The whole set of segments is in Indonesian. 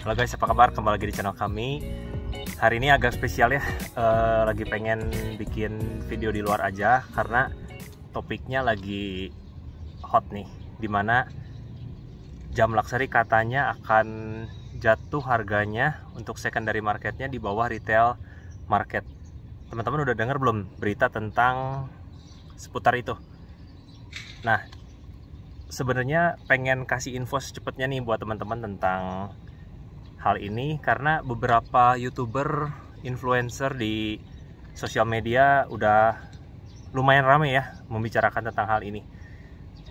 Halo guys, apa kabar? Kembali lagi di channel kami. Hari ini agak spesial ya, lagi pengen bikin video di luar aja karena topiknya lagi hot nih, dimana jam luxury katanya akan jatuh harganya untuk secondary marketnya di bawah retail market. Teman-teman udah dengar belum berita tentang seputar itu? Nah, sebenarnya pengen kasih info secepatnya nih buat teman-teman tentang hal ini, karena beberapa youtuber, influencer di sosial media udah lumayan rame ya membicarakan tentang hal ini.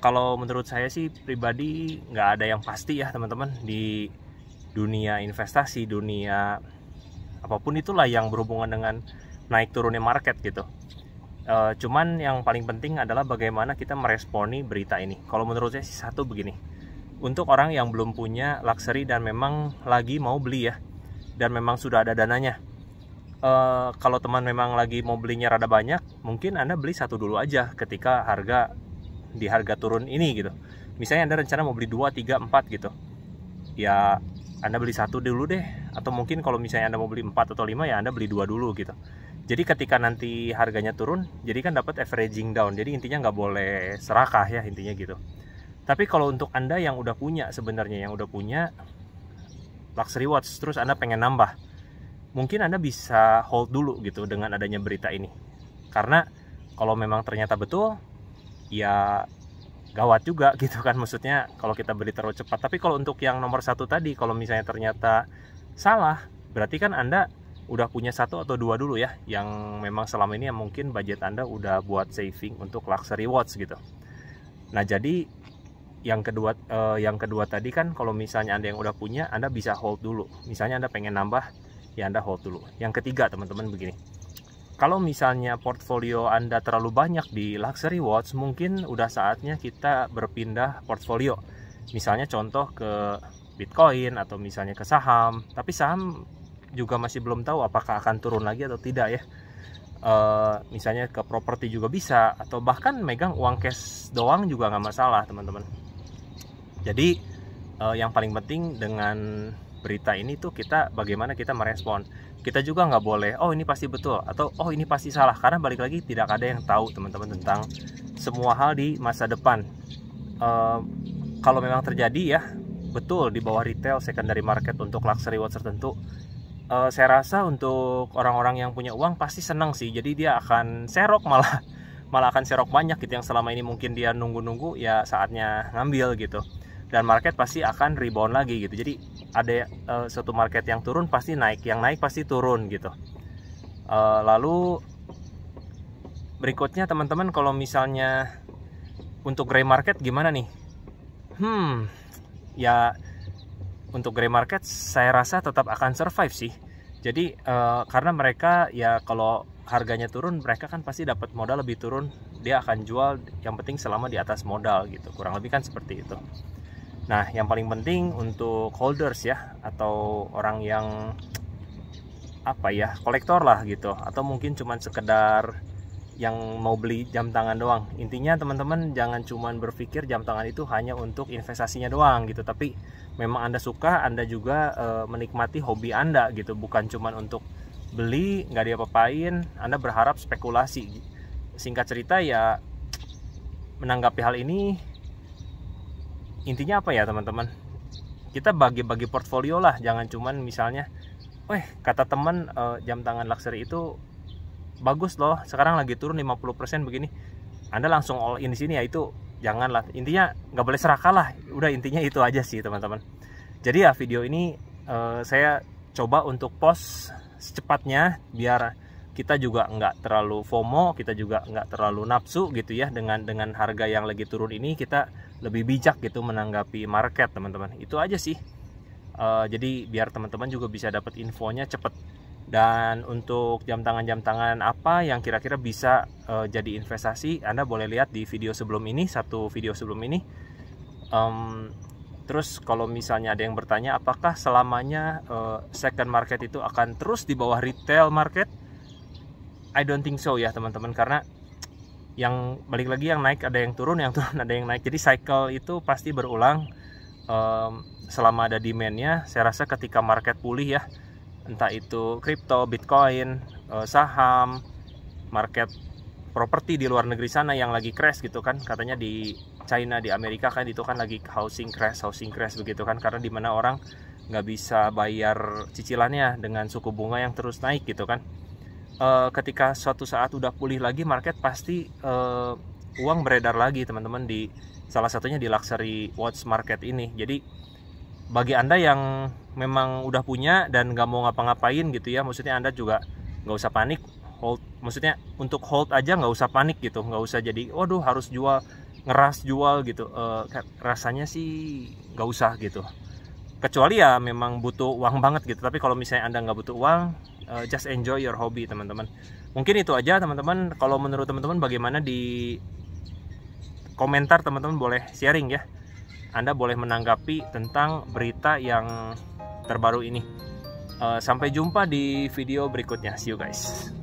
Kalau menurut saya sih pribadi nggak ada yang pasti ya teman-teman, di dunia investasi, dunia apapun itulah yang berhubungan dengan naik turunnya market gitu. Cuman yang paling penting adalah bagaimana kita meresponi berita ini. Kalau menurut saya sih satu begini, untuk orang yang belum punya luxury dan memang lagi mau beli ya, dan memang sudah ada dananya, kalau teman memang lagi mau belinya rada banyak, mungkin Anda beli satu dulu aja ketika harga turun ini gitu. Misalnya Anda rencana mau beli 2, 3, 4 gitu, ya Anda beli satu dulu deh. Atau mungkin kalau misalnya Anda mau beli 4 atau 5, ya Anda beli 2 dulu gitu. Jadi ketika nanti harganya turun, jadi kan dapat averaging down. Jadi intinya nggak boleh serakah ya, intinya gitu. Tapi kalau untuk Anda yang udah punya, sebenarnya yang udah punya luxury watch, terus Anda pengen nambah, mungkin Anda bisa hold dulu gitu dengan adanya berita ini. Karena kalau memang ternyata betul, ya gawat juga gitu kan, maksudnya kalau kita beli terlalu cepat. Tapi kalau untuk yang nomor satu tadi, kalau misalnya ternyata salah, berarti kan Anda udah punya satu atau dua dulu ya, yang memang selama ini yang mungkin budget Anda udah buat saving untuk luxury watch gitu. Nah, jadi yang kedua tadi kan, kalau misalnya Anda yang udah punya, Anda bisa hold dulu. Misalnya Anda pengen nambah, ya Anda hold dulu. Yang ketiga teman-teman begini, kalau misalnya portfolio Anda terlalu banyak di luxury watch, mungkin udah saatnya kita berpindah portfolio. Misalnya contoh ke Bitcoin atau misalnya ke saham. Tapi saham juga masih belum tahu apakah akan turun lagi atau tidak ya. Misalnya ke properti juga bisa, atau bahkan megang uang cash doang juga nggak masalah teman-teman. Jadi yang paling penting dengan berita ini tuh kita bagaimana kita merespon. Kita juga nggak boleh oh ini pasti betul atau oh ini pasti salah, karena balik lagi tidak ada yang tahu teman-teman tentang semua hal di masa depan. Kalau memang terjadi ya betul di bawah retail secondary market untuk luxury watch tertentu, saya rasa untuk orang-orang yang punya uang pasti senang sih. Jadi dia akan serok, malah akan serok banyak gitu, yang selama ini mungkin dia nunggu-nunggu, ya saatnya ngambil gitu. Dan market pasti akan rebound lagi gitu. Jadi ada suatu market yang turun pasti naik, yang naik pasti turun gitu. Lalu berikutnya teman-teman, kalau misalnya untuk gray market gimana nih? Ya untuk gray market saya rasa tetap akan survive sih. Jadi karena mereka ya kalau harganya turun, mereka kan pasti dapat modal lebih turun, dia akan jual, yang penting selama di atas modal gitu, kurang lebih kan seperti itu. Nah, yang paling penting untuk holders ya, atau orang yang apa ya, kolektor lah gitu, atau mungkin cuman sekedar yang mau beli jam tangan doang. Intinya teman-teman jangan cuman berpikir jam tangan itu hanya untuk investasinya doang gitu, tapi memang Anda suka, Anda juga menikmati hobi Anda gitu, bukan cuman untuk beli nggak diapa-apain, Anda berharap spekulasi. Singkat cerita ya, menanggapi hal ini intinya apa ya teman-teman, kita bagi-bagi portfolio lah, jangan cuman misalnya kata teman jam tangan luxury itu bagus loh, sekarang lagi turun 50% begini, Anda langsung all in di sini, ya itu janganlah. Intinya nggak boleh serakah lah, udah intinya itu aja sih teman-teman. Jadi ya video ini saya coba untuk post secepatnya, biar kita juga nggak terlalu FOMO, kita juga nggak terlalu nafsu gitu ya, dengan harga yang lagi turun ini, kita lebih bijak gitu menanggapi market teman-teman. Itu aja sih. Jadi biar teman-teman juga bisa dapat infonya cepet. Dan untuk jam tangan apa yang kira-kira bisa jadi investasi, Anda boleh lihat di video sebelum ini, satu video sebelum ini. Terus kalau misalnya ada yang bertanya apakah selamanya second market itu akan terus di bawah retail market, I don't think so ya teman-teman, karena yang balik lagi, yang naik ada yang turun ada yang naik. Jadi cycle itu pasti berulang. selama ada demand-nya, saya rasa ketika market pulih ya, entah itu kripto, bitcoin, saham, market properti di luar negeri sana yang lagi crash gitu kan, katanya di China, di Amerika kan itu kan lagi housing crash begitu kan, karena dimana orang nggak bisa bayar cicilannya dengan suku bunga yang terus naik gitu kan. Ketika suatu saat udah pulih lagi market, pasti uang beredar lagi teman-teman, di salah satunya di luxury watch market ini. Jadi bagi Anda yang memang udah punya dan nggak mau ngapa-ngapain gitu ya, maksudnya Anda juga nggak usah panik, hold, maksudnya untuk hold aja nggak usah panik gitu, nggak usah jadi waduh harus jual, ngeras jual gitu. Rasanya sih nggak usah gitu, kecuali ya memang butuh uang banget gitu. Tapi kalau misalnya Anda nggak butuh uang, just enjoy your hobby teman-teman. Mungkin itu aja teman-teman. Kalau menurut teman-teman bagaimana, di komentar teman-teman boleh sharing ya, Anda boleh menanggapi tentang berita yang terbaru ini. Sampai jumpa di video berikutnya. See you guys.